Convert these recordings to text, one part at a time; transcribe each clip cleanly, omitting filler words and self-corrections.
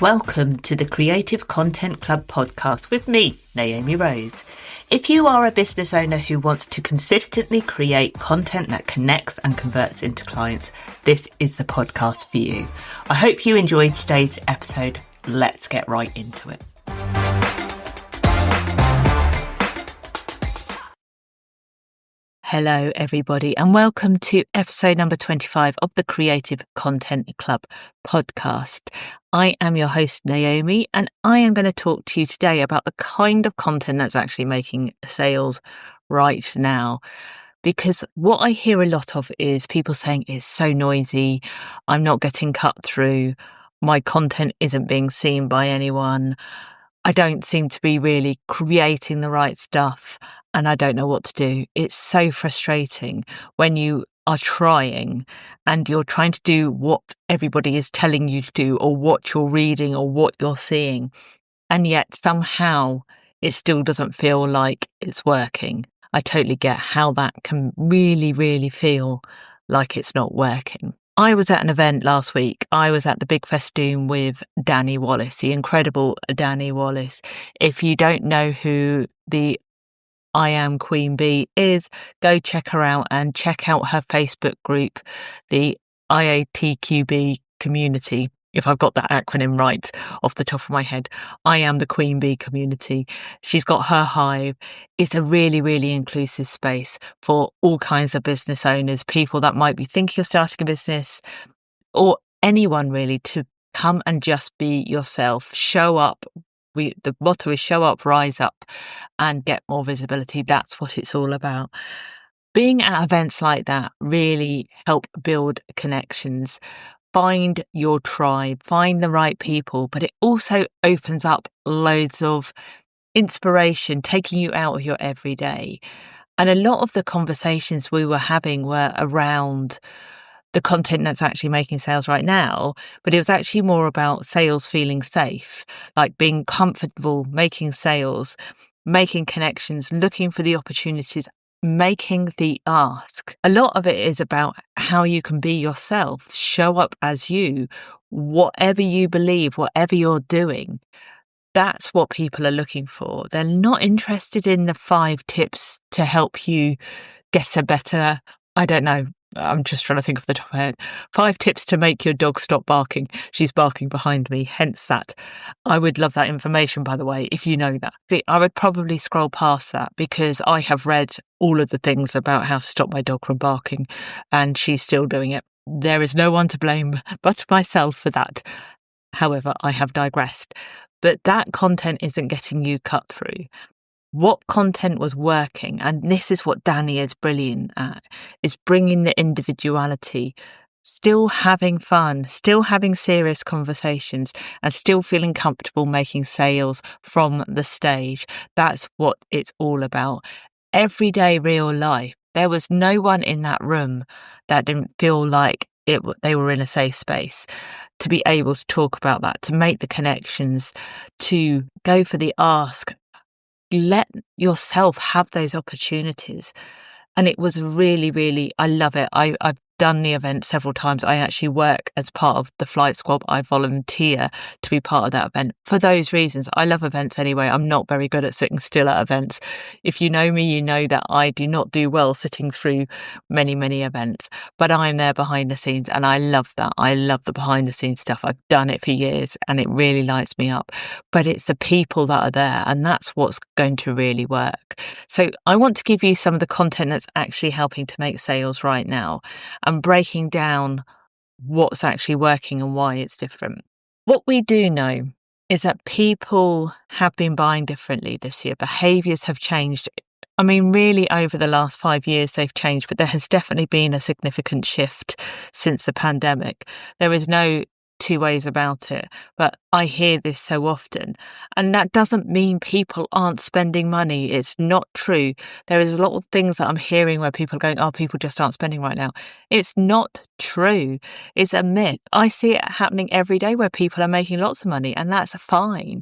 Welcome to the Creative Content Club podcast with me, Naomi Rose. If you are a business owner who wants to consistently create content that connects and converts into clients, this is the podcast for you. I hope you enjoyed today's episode. Let's get right into it. Hello, everybody, and welcome to episode number 25 of the Creative Content Club podcast. I am your host, Naomi, and I am going to talk to you today about the kind of content that's actually making sales right now. Because what I hear a lot of is people saying it's so noisy, I'm not getting cut through, my content isn't being seen by anyone, I don't seem to be really creating the right stuff, and I don't know what to do. It's so frustrating when you are trying and you're trying to do what everybody is telling you to do or what you're reading or what you're seeing, and yet somehow it still doesn't feel like it's working. I totally get how that can really feel like it's not working. I was at an event last week. I was at the Big Festoon with Danny Wallace, the incredible Danny Wallace. If you don't know who the I Am Queen Bee is, go check her out and check out her Facebook group, the IATQB community. If I've got that acronym right off the top of my head, I Am the Queen Bee community. She's got her hive. It's a really inclusive space for all kinds of business owners, people that might be thinking of starting a business, or anyone really, to come and just be yourself, show up. The motto is show up, rise up, and get more visibility. That's what it's all about. Being at events like that really help build connections. Find your tribe, find the right people, but it also opens up loads of inspiration, taking you out of your everyday. And a lot of the conversations we were having were around the content that's actually making sales right now, but it was actually more about sales feeling safe, like being comfortable, making sales, making connections, looking for the opportunities, making the ask. A lot of it is about how you can be yourself, show up as you, whatever you believe, whatever you're doing. That's what people are looking for. They're not interested in the 5 tips to help you get a better, I don't know, I'm just trying to think off the top of my head. 5 tips to make your dog stop barking. She's barking behind me, hence that. I would love that information, by the way, if you know that. I would probably scroll past that because I have read all of the things about how to stop my dog from barking and she's still doing it. There is no one to blame but myself for that. However, I have digressed. But that content isn't getting you cut through. What content was working, and this is what Danny is brilliant at, is bringing the individuality, still having fun, still having serious conversations, and still feeling comfortable making sales from the stage. That's what it's all about. Everyday real life. There was no one in that room that didn't feel like they were in a safe space to be able to talk about that, to make the connections, to go for the ask. Let yourself have those opportunities. And it was really, I love it. I've done the event several times. I actually work as part of the flight squad. I volunteer to be part of that event for those reasons. I love events anyway. I'm not very good at sitting still at events. If you know me, you know that I do not do well sitting through many events, but I'm there behind the scenes and I love that. I love the behind the scenes stuff. I've done it for years and it really lights me up, but it's the people that are there and that's what's going to really work. So I want to give you some of the content that's actually helping to make sales right now and breaking down what's actually working and why it's different. What we do know is that people have been buying differently this year. Behaviours have changed. I mean, really over the last 5 years, they've changed, but there has definitely been a significant shift since the pandemic. There is no 2 ways about it, but I hear this so often. And that doesn't mean people aren't spending money. It's not true. There is a lot of things that I'm hearing where people are going, oh, people just aren't spending right now. It's not true. It's a myth. I see it happening every day where people are making lots of money and that's fine.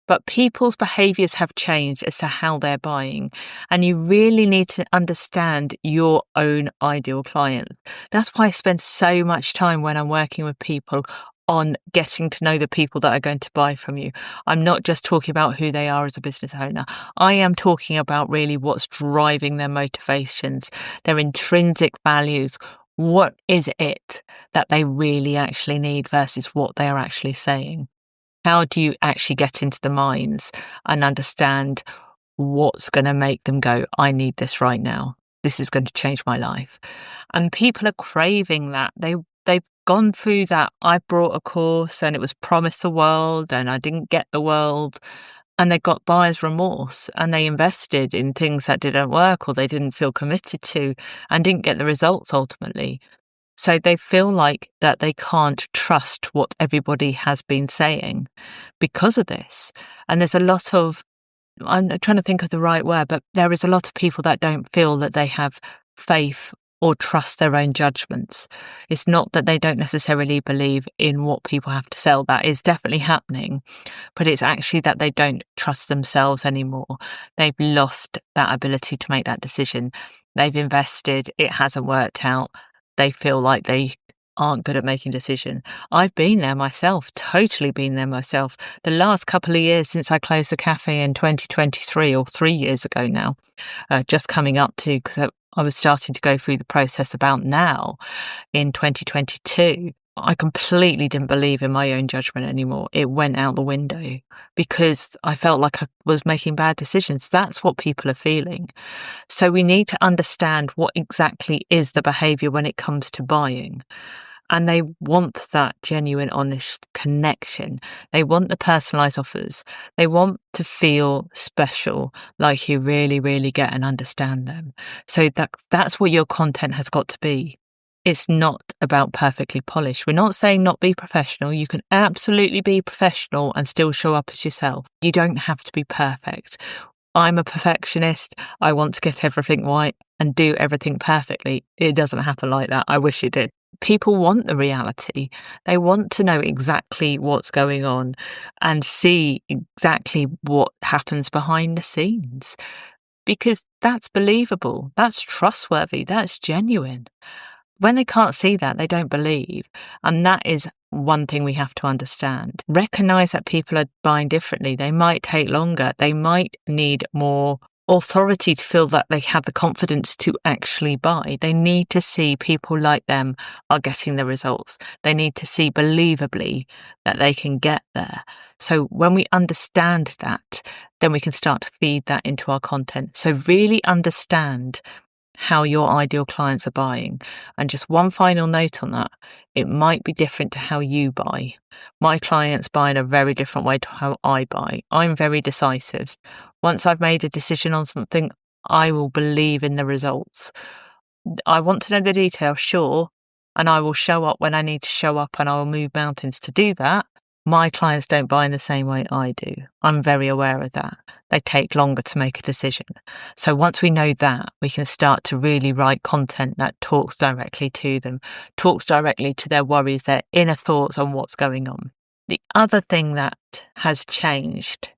But people's behaviours have changed as to how they're buying. And you really need to understand your own ideal client. That's why I spend so much time when I'm working with people on getting to know the people that are going to buy from you. I'm not just talking about who they are as a business owner. I am talking about really what's driving their motivations, their intrinsic values. What is it that they really actually need versus what they are actually saying? How do you actually get into the minds and understand what's going to make them go, I need this right now. This is going to change my life. And people are craving that. They've gone through that. I brought a course and it was promised the world and I didn't get the world. And they got buyer's remorse and they invested in things that didn't work or they didn't feel committed to and didn't get the results ultimately. So they feel like that they can't trust what everybody has been saying because of this. And there's a lot of, I'm trying to think of the right word, but there is a lot of people that don't feel that they have faith or trust their own judgments. It's not that they don't necessarily believe in what people have to sell. That is definitely happening, but it's actually that they don't trust themselves anymore. They've lost that ability to make that decision. They've invested, it hasn't worked out. They feel like they aren't good at making decisions. I've been there myself, totally been there myself. The last couple of years since I closed the cafe in 2023 or 3 years ago now, just coming up to, because I was starting to go through the process about now in 2022, I completely didn't believe in my own judgment anymore. It went out the window because I felt like I was making bad decisions. That's what people are feeling. So we need to understand what exactly is the behavior when it comes to buying. And they want that genuine, honest connection. They want the personalized offers. They want to feel special, like you really, really get and understand them. So that's what your content has got to be. It's not about perfectly polished. We're not saying not be professional. You can absolutely be professional and still show up as yourself. You don't have to be perfect. I'm a perfectionist. I want to get everything right and do everything perfectly. It doesn't happen like that. I wish it did. People want the reality. They want to know exactly what's going on and see exactly what happens behind the scenes because that's believable. That's trustworthy. That's genuine. When they can't see that, they don't believe. And that is one thing we have to understand. Recognize that people are buying differently. They might take longer. They might need more authority to feel that they have the confidence to actually buy. They need to see people like them are getting the results. They need to see believably that they can get there. So when we understand that, then we can start to feed that into our content. So really understand how your ideal clients are buying. And just one final note on that, it might be different to how you buy. My clients buy in a very different way to how I buy. I'm very decisive. Once I've made a decision on something, I will believe in the results. I want to know the details, sure, and I will show up when I need to show up and I will move mountains to do that. My clients don't buy in the same way I do. I'm very aware of that. They take longer to make a decision. So once we know that, we can start to really write content that talks directly to them, talks directly to their worries, their inner thoughts on what's going on. The other thing that has changed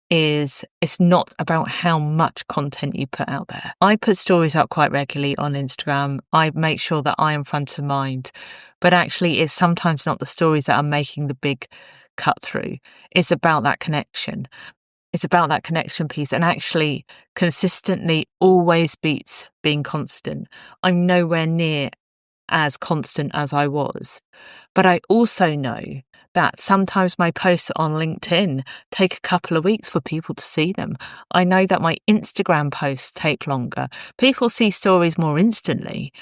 is it's not about how much content you put out there. I put stories out quite regularly on Instagram. I make sure that I am front of mind, but actually it's sometimes not the stories that are making the big cut through. It's about that connection. It's about that connection piece, and actually consistently always beats being constant. I'm nowhere near as constant as I was. But I also know that sometimes my posts on LinkedIn take a couple of weeks for people to see them. I know that my Instagram posts take longer. People see stories more instantly,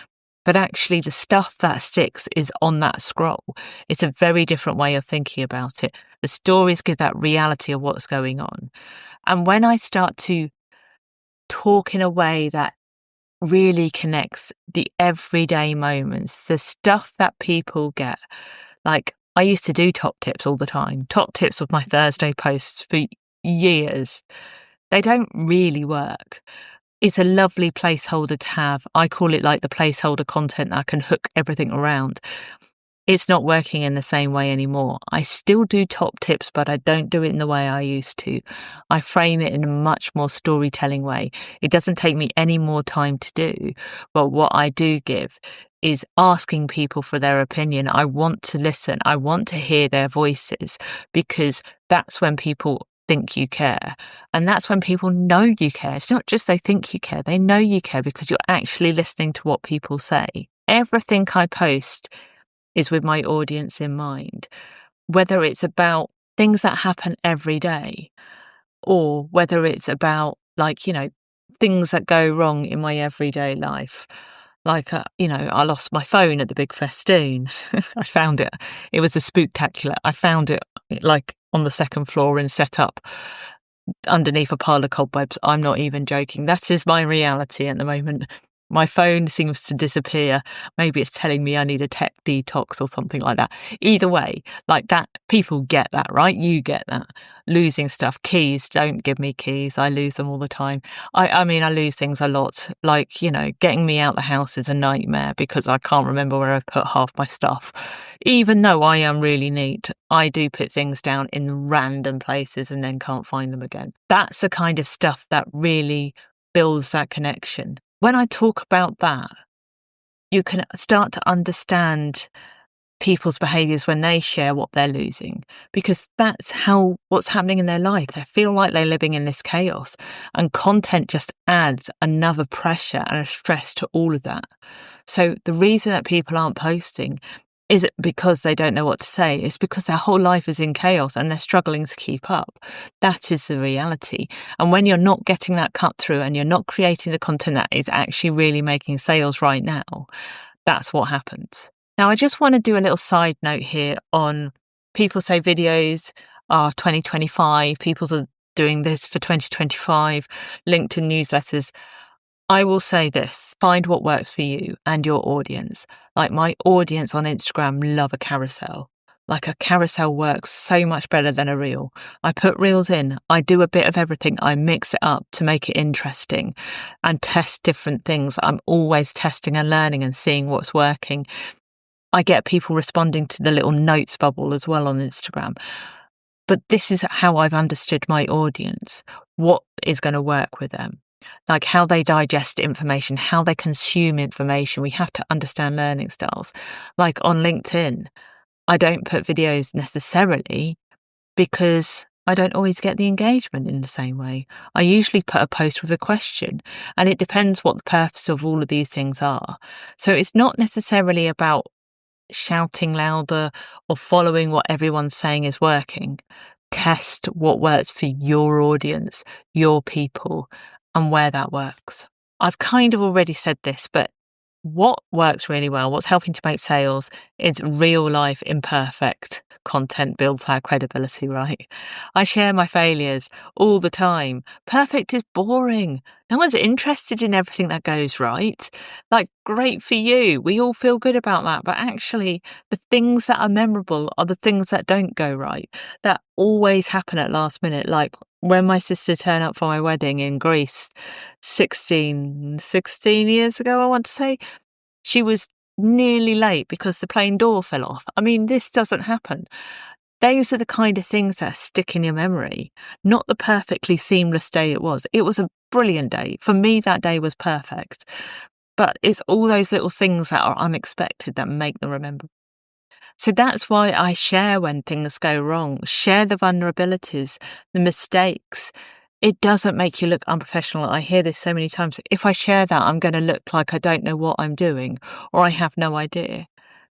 but actually the stuff that sticks is on that scroll. It's a very different way of thinking about it. The stories give that reality of what's going on. And when I start to talk in a way that really connects the everyday moments, the stuff that people get. Like I used to do top tips all the time. Top tips of my Thursday posts for years. They don't really work. It's a lovely placeholder to have. I call it like the placeholder content that can hook everything around. It's not working in the same way anymore. I still do top tips, but I don't do it in the way I used to. I frame it in a much more storytelling way. It doesn't take me any more time to do, but what I do give is asking people for their opinion. I want to listen. I want to hear their voices, because that's when people think you care. And that's when people know you care. It's not just they think you care, they know you care because you're actually listening to what people say. Everything I post is with my audience in mind, whether it's about things that happen every day or whether it's about, like, things that go wrong in my everyday life. Like, I lost my phone at the big festoon. I found it. It was a spooktacular. I found it like on the second floor and set up underneath a pile of cobwebs. I'm not even joking. That is my reality at the moment. My phone seems to disappear. Maybe it's telling me I need a tech detox or something like that. Either way, like that, people get that, right? You get that. Losing stuff. Keys, don't give me keys. I lose them all the time. I mean, I lose things a lot. Like, getting me out the house is a nightmare because I can't remember where I put half my stuff. Even though I am really neat, I do put things down in random places and then can't find them again. That's the kind of stuff that really builds that connection. When I talk about that, you can start to understand people's behaviors when they share what they're losing, because that's what's happening in their life. They feel like they're living in this chaos, and content just adds another pressure and a stress to all of that. So the reason that people aren't posting isn't because they don't know what to say. It's because their whole life is in chaos and they're struggling to keep up. That is the reality. And when you're not getting that cut through and you're not creating the content that is actually really making sales right now, that's what happens. Now, I just want to do a little side note here on people say videos are 2025, people are doing this for 2025, LinkedIn newsletters. I will say this, find what works for you and your audience. Like, my audience on Instagram love a carousel. Like, a carousel works so much better than a reel. I put reels in, I do a bit of everything. I mix it up to make it interesting and test different things. I'm always testing and learning and seeing what's working. I get people responding to the little notes bubble as well on Instagram. But this is how I've understood my audience, what is going to work with them. Like, how they digest information, how they consume information. We have to understand learning styles. Like on LinkedIn, I don't put videos necessarily because I don't always get the engagement in the same way. I usually put a post with a question, and it depends what the purpose of all of these things are. So it's not necessarily about shouting louder or following what everyone's saying is working. Test what works for your audience, your people, and where that works. I've kind of already said this, but what works really well, what's helping to make sales, is real life imperfect content builds our credibility, right? I share my failures all the time. Perfect is boring. No one's interested in everything that goes right. Like, great for you. We all feel good about that. But actually, the things that are memorable are the things that don't go right, that always happen at last minute. Like when my sister turned up for my wedding in Greece 16 years ago, I want to say, she was nearly late because the plane door fell off. I mean, this doesn't happen. Those are the kind of things that stick in your memory, not the perfectly seamless day it was. It was a brilliant day. For me, that day was perfect. But it's all those little things that are unexpected that make them remember. So that's why I share when things go wrong, share the vulnerabilities, the mistakes. It doesn't make you look unprofessional. I hear this so many times. If I share that, I'm going to look like I don't know what I'm doing or I have no idea.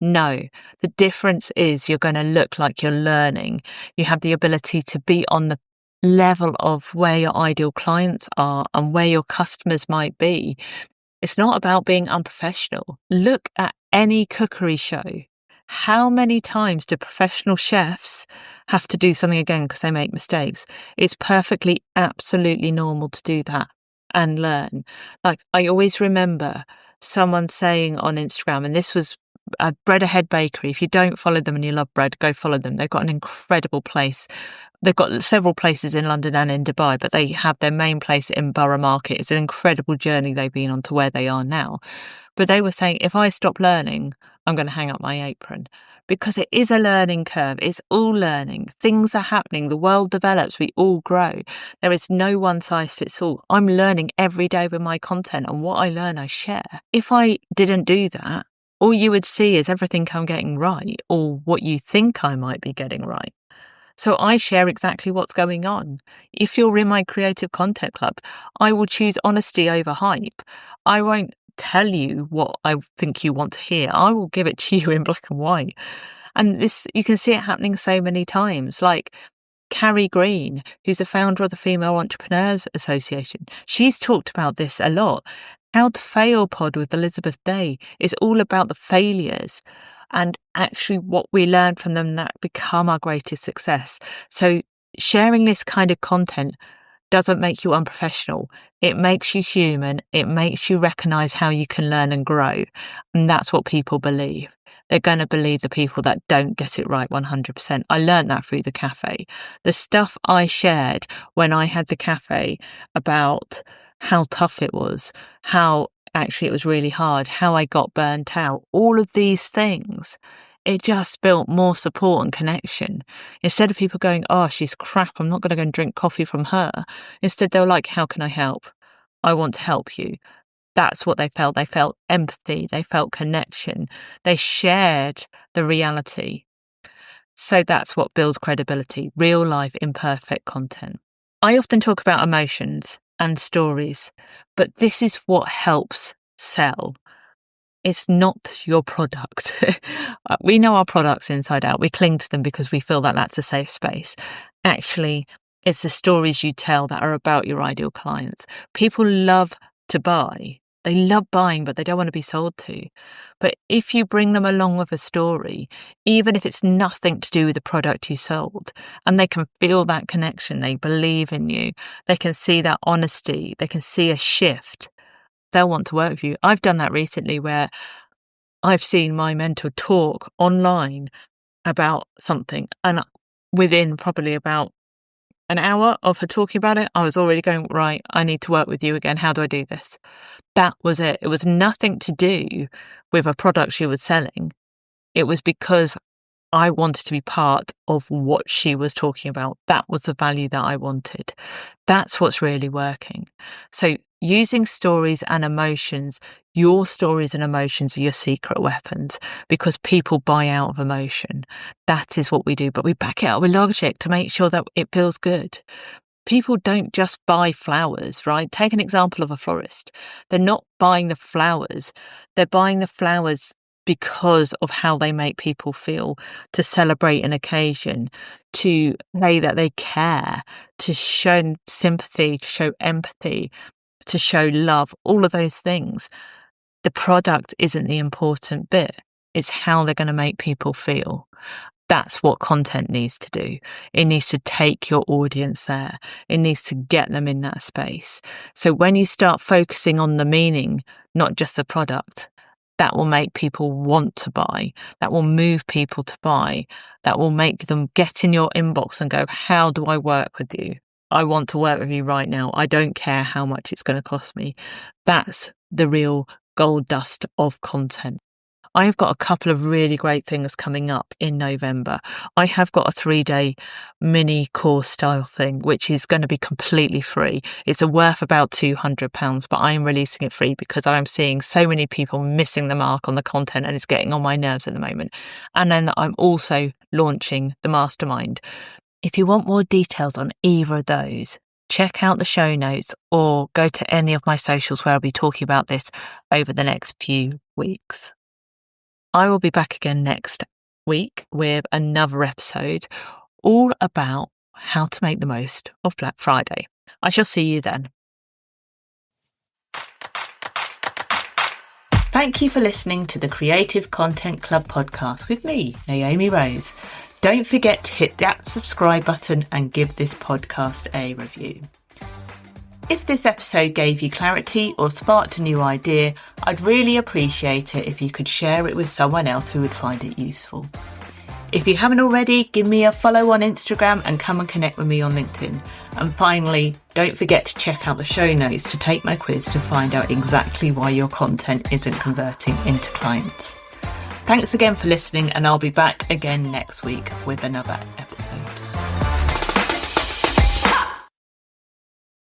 No, the difference is you're going to look like you're learning. You have the ability to be on the level of where your ideal clients are and where your customers might be. It's not about being unprofessional. Look at any cookery show. How many times do professional chefs have to do something again because they make mistakes? It's perfectly, absolutely normal to do that and learn. Like, I always remember someone saying on Instagram, and this was a Bread Ahead Bakery. If you don't follow them and you love bread, go follow them. They've got an incredible place. They've got several places in London and in Dubai, but they have their main place in Borough Market. It's an incredible journey they've been on to where they are now. But they were saying, if I stop learning, I'm going to hang up my apron, because it is a learning curve. It's all learning. Things are happening. The world develops. We all grow. There is no one size fits all. I'm learning every day with my content, and what I learn, I share. If I didn't do that, all you would see is everything I'm getting right, or what you think I might be getting right. So I share exactly what's going on. If you're in my creative content club, I will choose honesty over hype. I won't tell you what I think you want to hear. I will give it to you in black and white. And this, you can see it happening so many times. Like Carrie Green, who's the founder of the Female Entrepreneurs Association, she's talked about this a lot. How to Fail Pod with Elizabeth Day is all about the failures and actually what we learn from them that become our greatest success. So sharing this kind of content doesn't make you unprofessional. It makes you human. It makes you recognize how you can learn and grow. And that's what people believe. They're going to believe the people that don't get it right 100%. I learned that through the cafe. The stuff I shared when I had the cafe about how tough it was, how actually it was really hard, how I got burnt out, all of these things, it just built more support and connection. Instead of people going, oh, she's crap, I'm not going to go and drink coffee from her. Instead, they were like, how can I help? I want to help you. That's what they felt. They felt empathy. They felt connection. They shared the reality. So that's what builds credibility, real life, imperfect content. I often talk about emotions and stories, but this is what helps sell. It's not your product. We know our products inside out. We cling to them because we feel that that's a safe space. Actually, it's the stories you tell that are about your ideal clients. People love to buy. They love buying, but they don't want to be sold to. But if you bring them along with a story, even if it's nothing to do with the product you sold, and they can feel that connection, they believe in you, they can see that honesty, they can see a shift, they'll want to work with you. I've done that recently where I've seen my mentor talk online about something, and within probably about an hour of her talking about it, I was already going, right, I need to work with you again. How do I do this? That was it. It was nothing to do with a product she was selling. It was because I wanted to be part of what she was talking about. That was the value that I wanted. That's what's really working. So using stories and emotions, your stories and emotions are your secret weapons because people buy out of emotion. That is what we do, but we back it up with logic to make sure that it feels good. People don't just buy flowers, right? Take an example of a florist. They're not buying the flowers. They're buying the flowers because of how they make people feel, to celebrate an occasion, to say that they care, to show sympathy, to show empathy, to show love, all of those things. The product isn't the important bit. It's how they're going to make people feel. That's what content needs to do. It needs to take your audience there. It needs to get them in that space. So when you start focusing on the meaning, not just the product, that will make people want to buy. That will move people to buy. That will make them get in your inbox and go, how do I work with you? I want to work with you right now. I don't care how much it's going to cost me. That's the real gold dust of content. I have got a couple of really great things coming up in November. I have got a 3-day mini course style thing, which is going to be completely free. It's worth about £200, but I am releasing it free because I am seeing so many people missing the mark on the content and it's getting on my nerves at the moment. And then I'm also launching the mastermind. If you want more details on either of those, check out the show notes or go to any of my socials where I'll be talking about this over the next few weeks. I will be back again next week with another episode all about how to make the most of Black Friday. I shall see you then. Thank you for listening to the Creative Content Club podcast with me, Naomi Rose. Don't forget to hit that subscribe button and give this podcast a review. If this episode gave you clarity or sparked a new idea, I'd really appreciate it if you could share it with someone else who would find it useful. If you haven't already, give me a follow on Instagram and come and connect with me on LinkedIn. And finally, don't forget to check out the show notes to take my quiz to find out exactly why your content isn't converting into clients. Thanks again for listening, and I'll be back again next week with another episode.